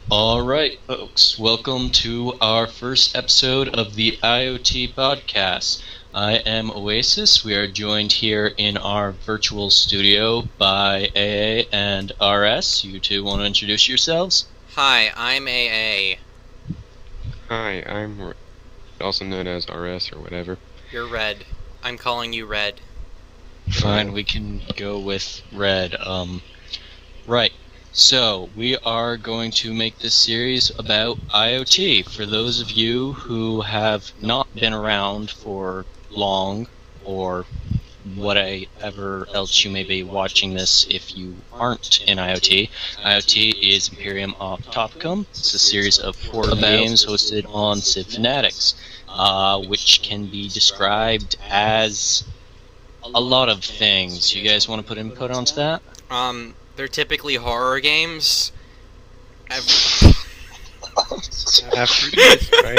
Alright, folks, welcome to our first episode of the IoT podcast. I am Oasis. We are joined here in our virtual studio by AA and RS. You two want to introduce yourselves? Hi, I'm AA. Hi, I'm also known as RS or whatever. You're Red. I'm calling you Red. Fine, we can go with Red. Right. So, we are going to make this series about IoT. For those of you who have not been around for long, or whatever else you may be watching this if you aren't in IoT, IoT is Imperium Podcastium. It's a series of 4 games hosted on Civ Fanatics, which can be described as a lot of things. You guys want to put input onto that? They're typically horror games. After this, right?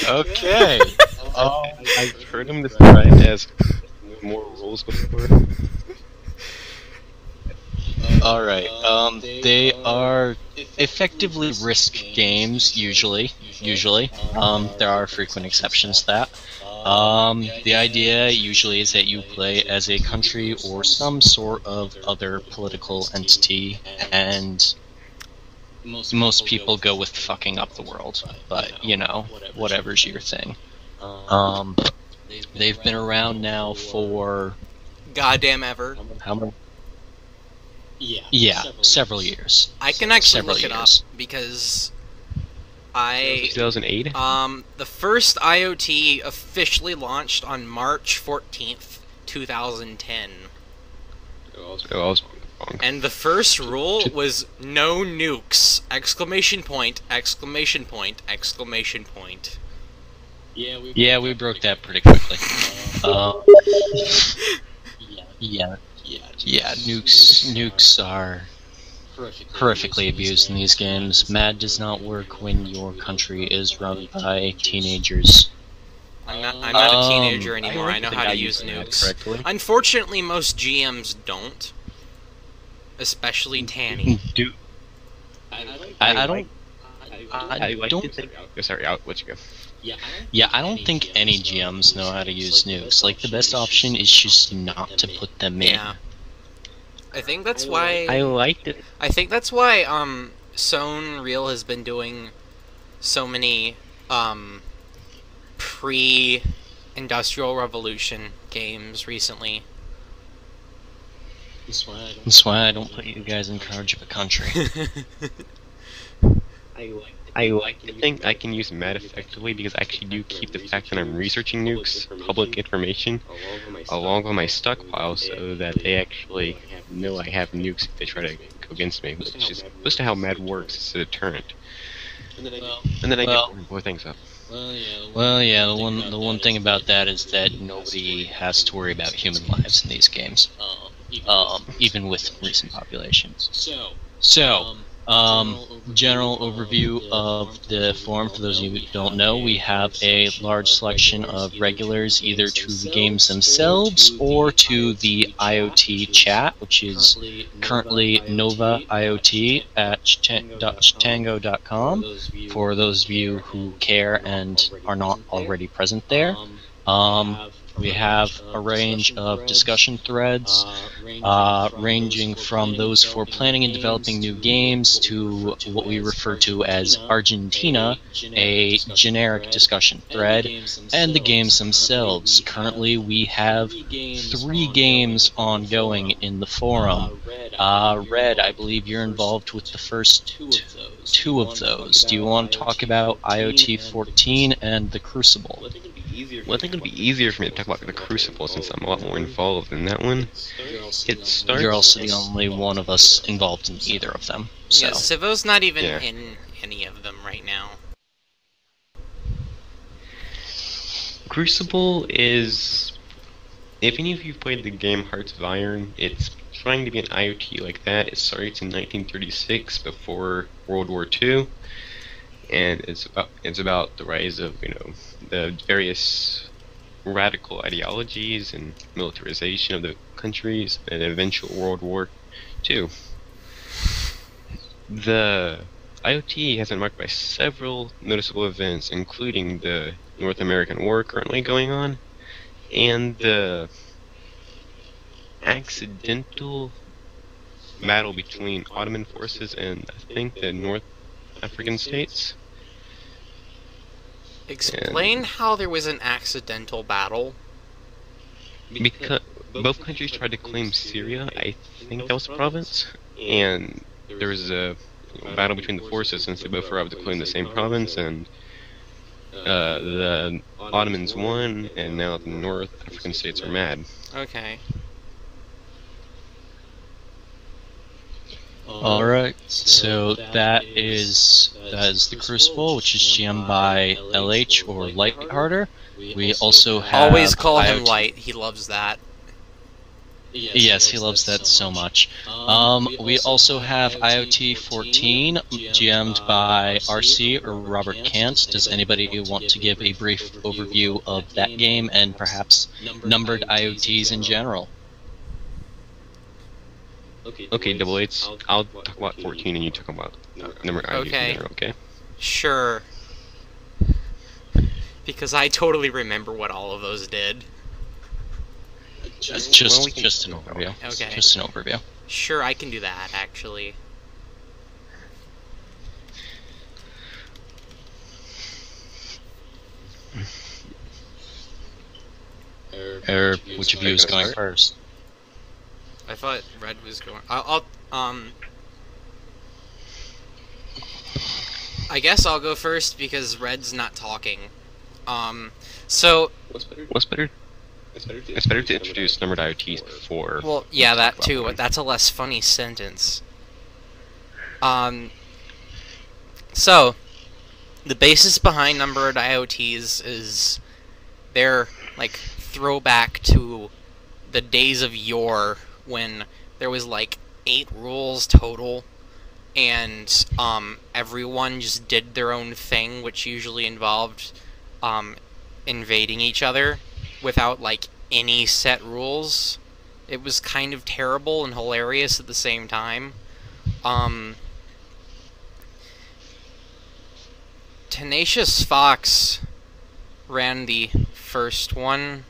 Okay. I've heard him described as more rules before. Alright, they are effectively risk games, usually. There are frequent exceptions to that. The idea usually is that you play as a country or some sort of other political entity, and most people go with fucking up the world, but, you know, whatever's your thing. They've been around now for... Goddamn ever. How many? Yeah, several years. I can actually Several look it up years. because I 2008? the first IoT officially launched on March 14th, 2010. I was wrong. And the first rule was no nukes! Exclamation point, exclamation point, exclamation point. Yeah, we broke that pretty quickly. Yeah, nukes are horrifically abused in these games. MAD does not work when your country is run by teenagers. I'm not a teenager anymore. I know think how I to use used that nukes. correctly. Unfortunately, most GMs don't. Especially Tanny. I don't think. Sorry, I'll let you go. Yeah, I don't think any GMs know how to use nukes. Like, the best option is just not to put them in. Yeah. I think that's why... I liked it. I think that's why, Sown Real has been doing so many, pre-Industrial Revolution games recently. That's why I don't put you guys in charge of a country. I like to think I can use MAD effectively because I actually do keep the fact that I'm researching nukes, public information, along with my stockpile so that they actually know I have nukes if they try to go against me, which is close to how MAD works. It's a deterrent. And then I get more things up. Well, yeah, the one thing about that is that nobody has to worry about human lives in these games, even with recent populations. So, general overview of the forum. For those of you who don't know, we have a large selection of regulars, either to the games themselves or to the IoT chat, which is currently Nova IoT at tango.com, for those of you who care and are not already present there. We have a range of discussion threads, ranging from those for planning and developing new games to what we refer to as Argentina, a generic discussion thread, and the games themselves. Currently, we have 3 games ongoing in the forum. Red, I believe you're involved with the first 2 of those. Do you want to talk about IoT 14 and the Crucible? Well, I think it'd be easier for me to talk about the Crucible since I'm a lot more involved in that one. It starts... You're also the only one of us involved in either of them. So. Yeah, Civo's not even in any of them right now. Crucible is... If any of you played the game Hearts of Iron, it's trying to be an IoT like that. It starts in 1936, before World War II, and it's about the rise of, you know, the various radical ideologies and militarization of the countries and eventual World War II. The IoT has been marked by several noticeable events, including the North American War currently going on, and the accidental battle between Ottoman forces and I think the North African states. Explain how there was an accidental battle. Because both countries tried to claim Syria, I think that was the province, and there was a battle between the forces since they both were able to claim the same province, and the Ottomans won, and now the North African states are mad. Okay. Alright, so that is the Crucible, which is GM'd by LH or Lighthearter. We also have Always call him IoT Light. He loves that. Yes, he loves that so much. We also have IoT 14, GM'd by RC or Robert Kant. Does anybody want to give a brief overview of that game and perhaps numbered IoTs in general? Okay, Double Eights, I'll talk about 14 and you talk about number IDs in general, okay? Sure. Because I totally remember what all of those did. Just an overview. Okay. Just an overview. Sure, I can do that, actually. Which of you is going first? I thought Red was going. I guess I'll go first because Red's not talking. So. What's better? It's better to introduce numbered IoTs before. Well, yeah, that too, but that's a less funny sentence. So, the basis behind numbered IoTs is their, like, throwback to the days of yore when there was, like, 8 rules total, and, everyone just did their own thing, which usually involved, invading each other without, like, any set rules. It was kind of terrible and hilarious at the same time. Tenacious Fox ran the first one,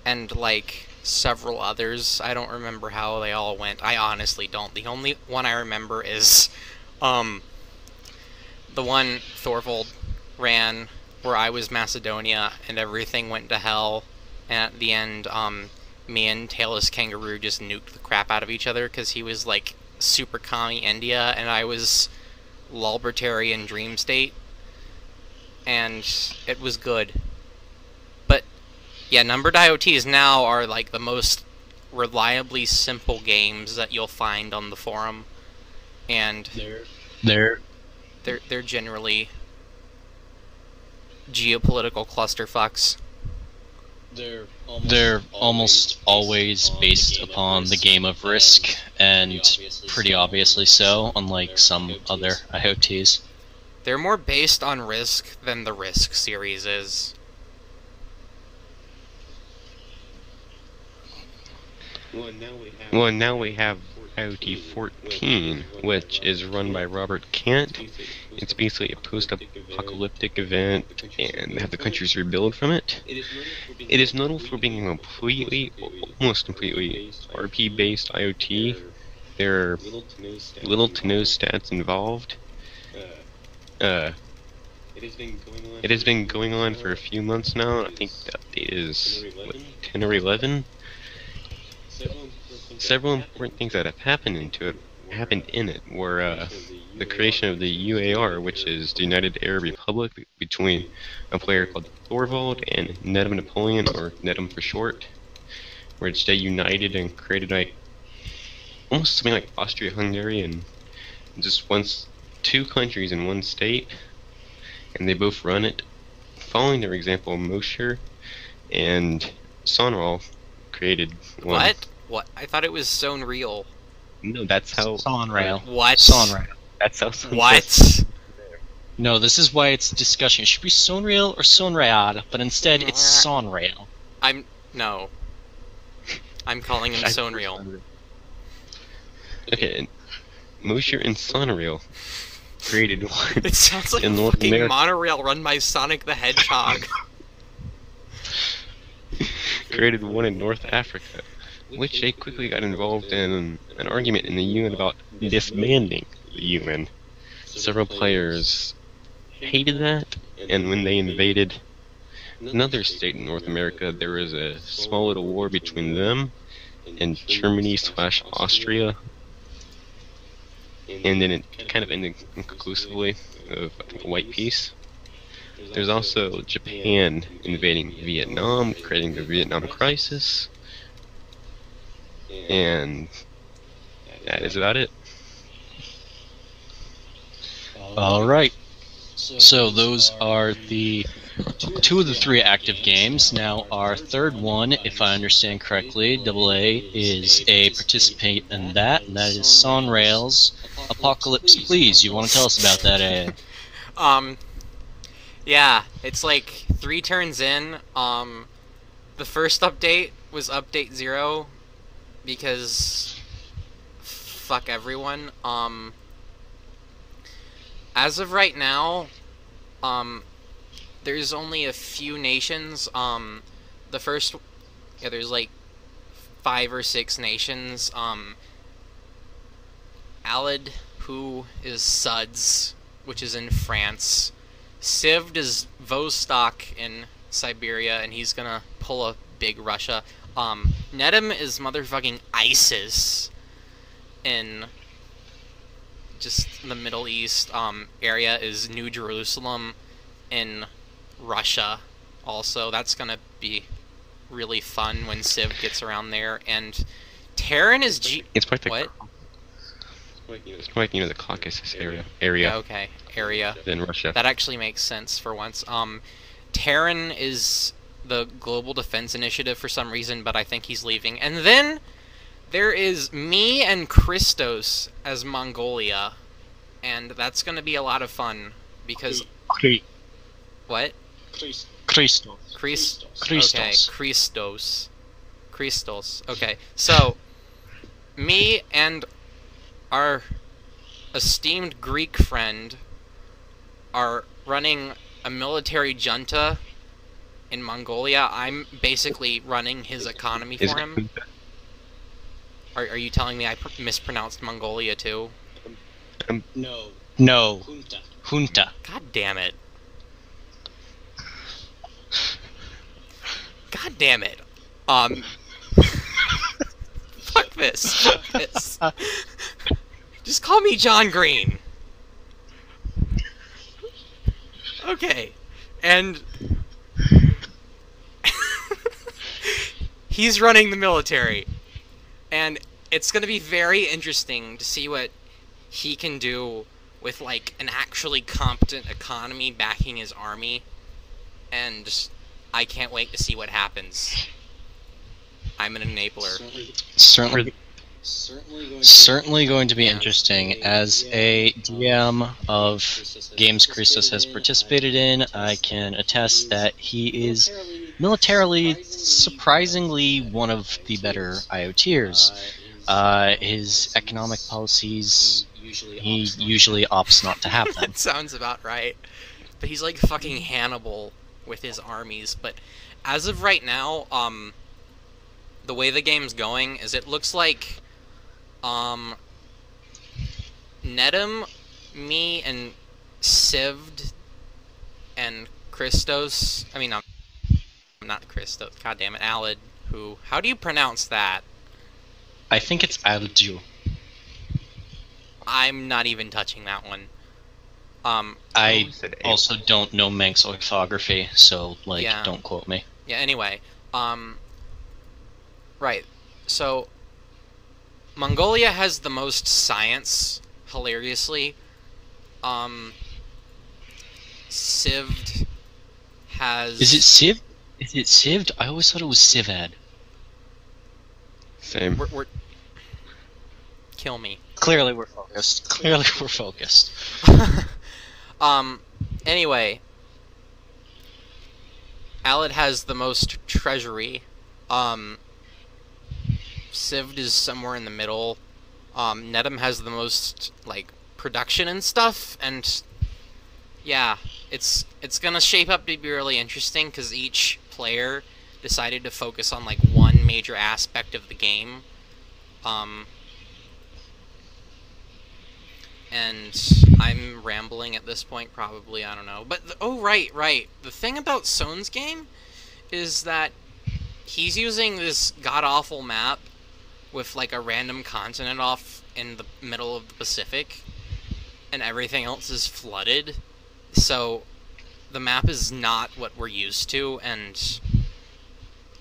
and, like, several others. I don't remember how they all went. I honestly don't. The only one I remember is, the one Thorvald ran where I was Macedonia and everything went to hell, and at the end, me and Tailless Kangaroo just nuked the crap out of each other because he was, like, super commie India and I was Lulbertarian Dream State, and it was good. But, yeah, numbered IoTs now are, like, the most reliably simple games that you'll find on the forum, and they're generally geopolitical clusterfucks. They're almost always based upon the game of Risk, and pretty obviously so, unlike some other IoTs. They're more based on Risk than the Risk series is. Well, now we have IoT 14, which is run by Robert Kant. It's basically a post-apocalyptic event, and have the countries rebuild from it. It is notable for being almost completely RP-based IoT. There are little to no stats involved. It has been going on for a few months now. I think the update is, what, 10 or 11? Several important things that have happened in it were the creation of the UAR, which is the United Arab Republic, between a player called Thorvald and Nedim Napoleon, or Nedim for short, which they united and created like almost something like Austria-Hungary, and just two countries in one state, and they both run it. Following their example, Mosher and Sonral created one. What? I thought it was Zone Real. No, that's how Sonrail. What? Sonrail. That's how. What? No, this is why it's a discussion. It should be Sonreal or Sonreal, but instead it's Sonreal. No. I'm calling him Sonreal. Okay, Mosher and Sonreal created one. It sounds like in a North fucking America. monorail run by Sonic the Hedgehog. Created one in North Africa, which they quickly got involved in an argument in the UN about disbanding the UN. Several players hated that, and when they invaded another state in North America, there was a small little war between them and Germany/Austria, and then it kind of ended inconclusively of, I think, a white peace. There's also Japan invading Vietnam, creating the Vietnam crisis, and that is about it. Alright. So those are the 2 of the 3 active games. Now our third one, if I understand correctly, AA, is a participant in that, and that is Sonrail's Apocalypse Please. You want to tell us about that, AA? Yeah, it's like 3 turns in. The first update was update 0 because fuck everyone. As of right now, there's only a few nations. The first, there's like 5 or 6 nations. Alid, who is Suds, which is in France. Sivd is Vostok in Siberia, and he's gonna pull a big Russia. Nedim is motherfucking ISIS in just the Middle East. Area is New Jerusalem in Russia. Also, that's gonna be really fun when Civ gets around there. And Terran is It's like the what? It's like, the Caucasus area. Yeah, okay, area. Then Russia. That actually makes sense for once. Terran is the Global Defense Initiative for some reason, but I think he's leaving. And then there is me and Christos as Mongolia, and that's going to be a lot of fun because what? Christos. Okay, Christos. Okay, so me and our esteemed Greek friend are running a military junta in Mongolia. I'm basically running his economy for him. Are you telling me I mispronounced Mongolia too? No. Junta. God damn it. God damn it. Fuck this. Fuck this. Just call me John Green. Okay. And he's running the military. And it's going to be very interesting to see what he can do with, like, an actually competent economy backing his army. And I can't wait to see what happens. I'm an enabler. Certainly going to be interesting. As a DM of games Christos has participated in, I can attest that he is militarily surprisingly one of the better IoTers. His economic policies, he usually opts not to have them. That sounds about right. But he's like fucking Hannibal with his armies. But as of right now, the way the game's going is it looks like Nedim, me, and Sivd, and Christos, I mean, not Christos, god damn it, Alid, who, how do you pronounce that? I think it's Alju. I'm not even touching that one. I also don't know Manx orthography, so, like, Yeah. don't quote me. Yeah, anyway, right, so Mongolia has the most science, hilariously. Sivd has... Is it Civ? Is it Civd? I always thought it was Civad. Same. We're... Kill me. Clearly we're focused. Anyway, Alad has the most treasury. Civd is somewhere in the middle. Nedham has the most, like, production and stuff, and yeah, it's gonna shape up to be really interesting, because each player decided to focus on, like, one major aspect of the game. And I'm rambling at this point, probably, I don't know. But, oh, right. The thing about Sone's game is that he's using this god-awful map with, like, a random continent off in the middle of the Pacific, and everything else is flooded. So, the map is not what we're used to, and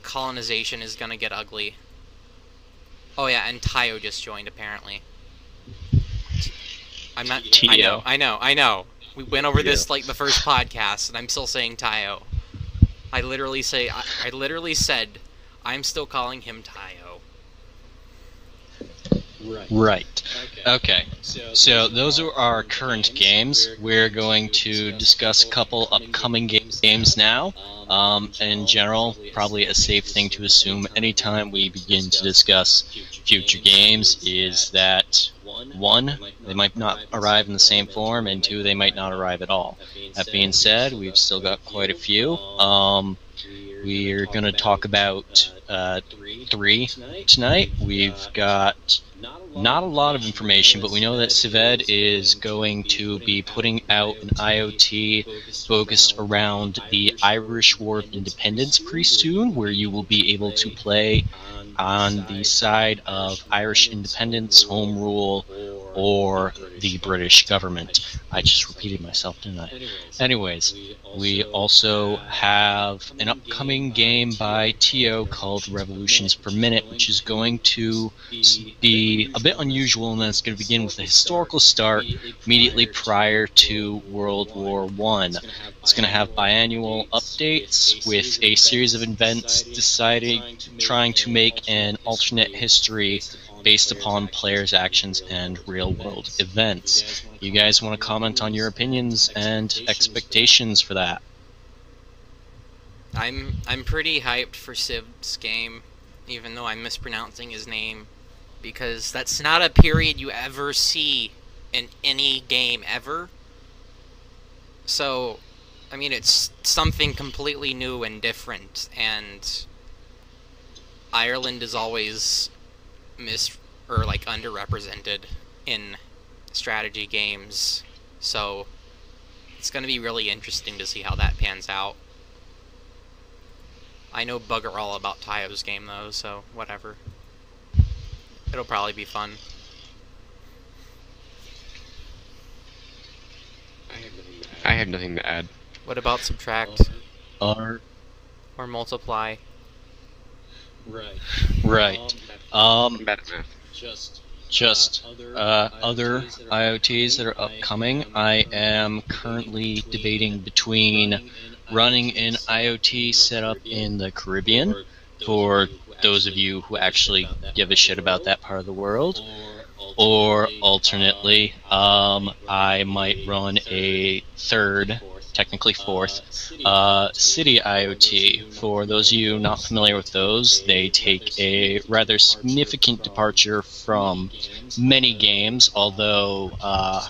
colonization is gonna get ugly. Oh yeah, and Tayo just joined, apparently. I'm not... Tio. I know. We went over this, like, the first podcast, and I'm still saying Tayo. I literally said, I'm still calling him Tayo. Right. Okay. So those are our current games. We're going to discuss a couple upcoming games now. In general, probably a safe thing to assume anytime we begin to discuss future games is that, one, they might not arrive in the same form, and two, they might not arrive at all. That being said, we've still got quite a few. We're going to talk about 3 tonight. We've got not a lot of information, but we know that Cived is going to be putting out an IoT focused around the Irish War of Independence pretty soon, where you will be able to play on the side of Irish independence, home rule, or the British government. I just repeated myself, didn't I? Anyways, we also have an upcoming game by Tio called Revolutions Per Minute, which is going to be a bit unusual, and then it's going to begin with a historical start immediately prior to World War I. It's going to have biannual updates with a series of events trying to make an alternate history based upon players' actions and real-world events. You guys want to comment on your opinions and expectations for that? I'm pretty hyped for Civd's game, even though I'm mispronouncing his name, because that's not a period you ever see in any game ever. So, I mean, it's something completely new and different, and Ireland is always underrepresented in strategy games, so it's going to be really interesting to see how that pans out. I know bugger all about Tayo's game, though, so whatever. It'll probably be fun. I have nothing to add. What about subtract? Or multiply? right. I'm bad at math. Just other IoTs that are upcoming. I am currently debating between running an IoT setup in the Caribbean, for those of you who actually give a shit about that part of the world, or alternately, I might run a third, technically fourth, city IoT. For those of you not familiar with those, they take a rather significant departure from many games, although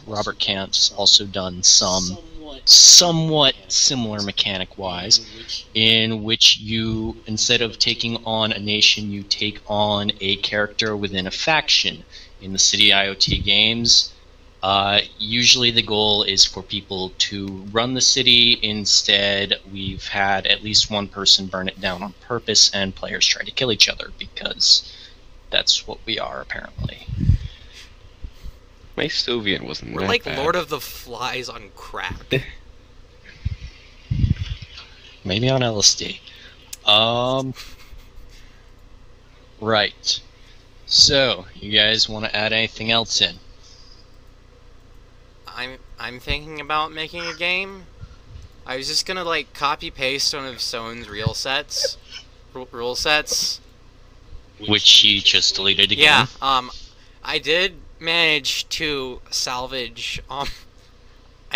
Robert Kamp's also done some somewhat similar mechanic-wise, in which you, instead of taking on a nation, you take on a character within a faction. In the City IoT games, usually the goal is for people to run the city. Instead, we've had at least one person burn it down on purpose, and players try to kill each other, because that's what we are, apparently. My Soviet wasn't We're that like bad. Lord of the Flies on crack. Maybe on LSD. Right. So, you guys want to add anything else in? I'm thinking about making a game. I was just gonna like copy paste one of Sone's rule sets, Which he just deleted again. Yeah. I did manage to salvage. I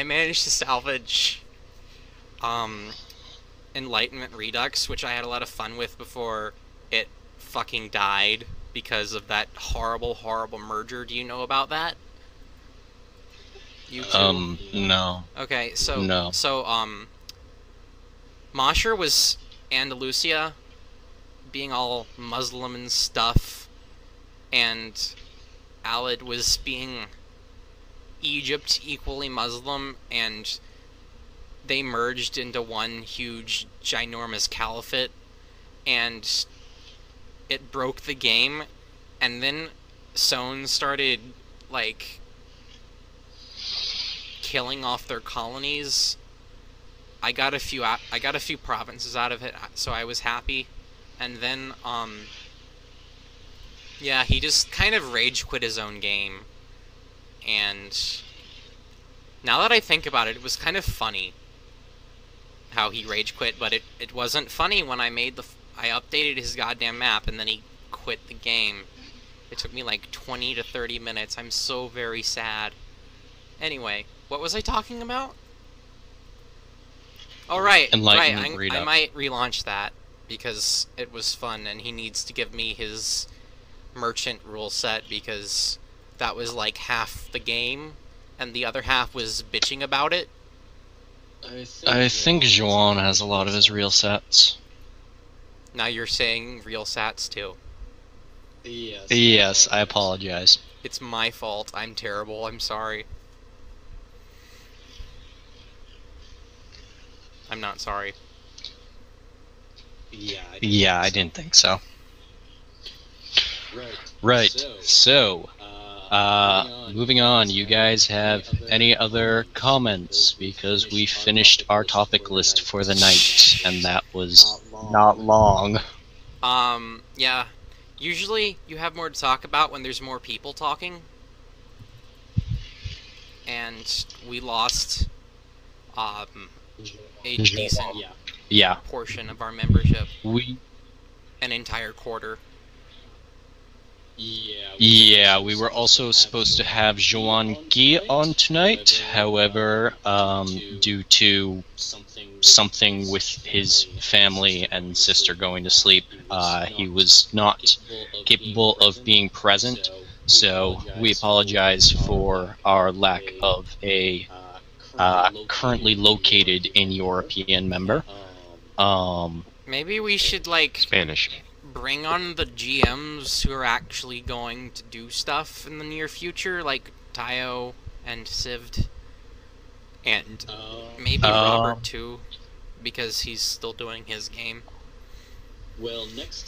managed to salvage Enlightenment Redux, which I had a lot of fun with before it fucking died because of that horrible, horrible merger. Do you know about that? You too? No. Okay, so No. Mosher was Andalusia, being all Muslim and stuff, and Alid was being Egypt, equally Muslim, and they merged into one huge, ginormous caliphate, and it broke the game, and then Sown started, like, killing off their colonies. I got a few provinces out of it, so I was happy. And then, yeah, he just kind of rage quit his own game. And now that I think about it, it was kind of funny how he rage quit, but it wasn't funny when I updated his goddamn map and then he quit the game. It took me like 20 to 30 minutes. I'm so very sad. Anyway, what was I talking about? Oh, right. Enlightenment Redux. I might relaunch that because it was fun, and he needs to give me his merchant rule set because that was like half the game, and the other half was bitching about it. I think Juan has a lot of his real sets. Now you're saying real sats too. Yes, I apologize. It's my fault. I'm terrible. I'm sorry. I'm not sorry. Yeah, I didn't think so. Right, so, moving on, you guys have any other comments? Because we finished our topic list for the night, and that was not long. Yeah. Usually you have more to talk about when there's more people talking. And we lost, a decent portion of our membership. An entire quarter. Yeah, we were also supposed to have Joan Guy on tonight, however, due to something with his family and sister going to sleep, he was not capable of being present, so we apologize for our lack of a currently located in European member. Maybe we should, like, Spanish. bring on the GMs who are actually going to do stuff in the near future, like Tayo and Sivd, and maybe Robert too, because he's still doing his game.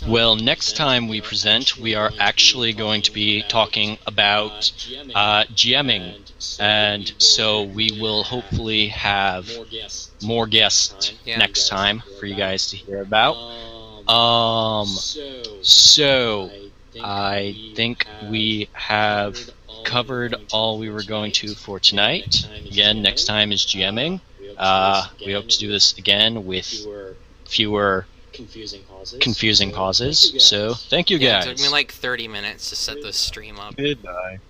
Well, next time we present, we are actually going to be talking about GMing, and so we will hopefully have more guests next time for you guys to hear about. So I think we have covered all we were going to for tonight. Again, next time is GMing. We hope to do this again with fewer confusing pauses. So, thank you guys. It took me like 30 minutes to set this stream up. Goodbye.